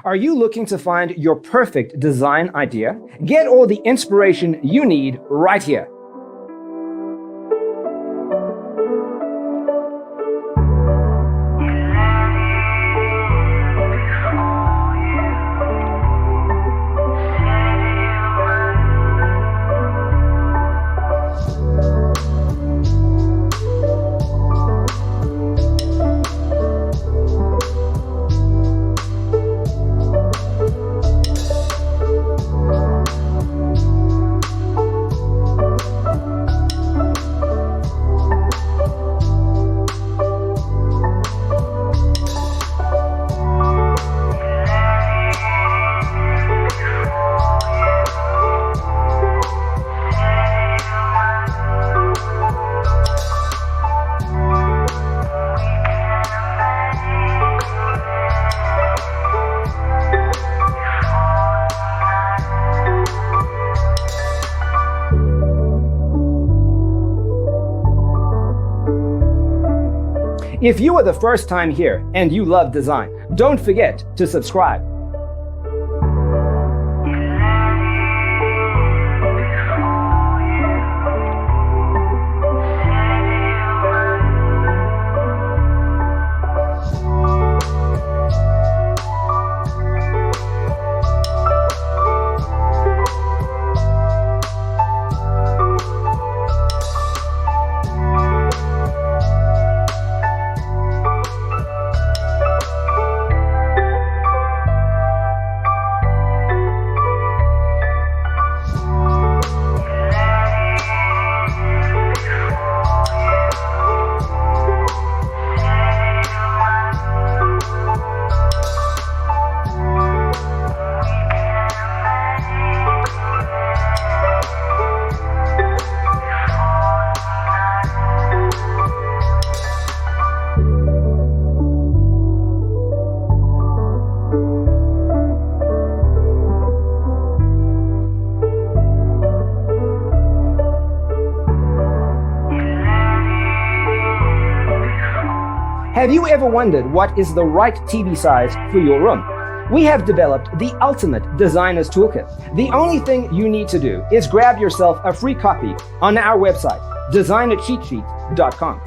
Are you looking to find your perfect design idea? Get all the inspiration you need right here. If you are the first time here and you love design, don't forget to subscribe. Have you ever wondered what is the right TV size for your room? We have developed the ultimate designer's toolkit. The only thing you need to do is grab yourself a free copy on our website, designercheatsheet.com.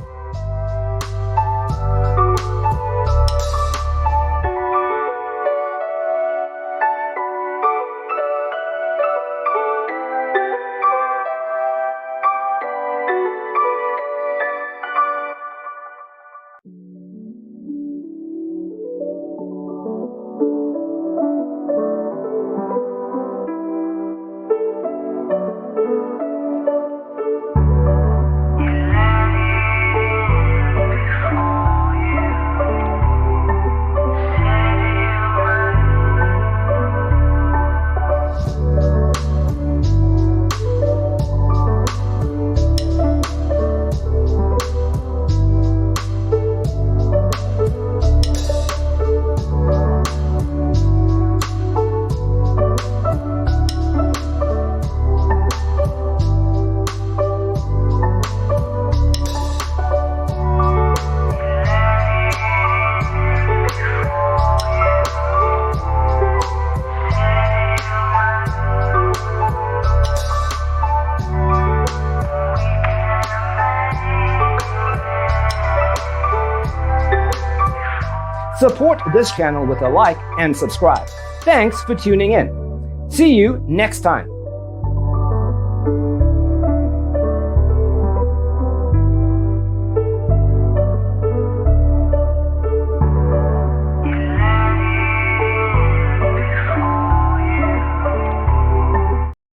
Support this channel with a like and subscribe. Thanks for tuning in. See you next time.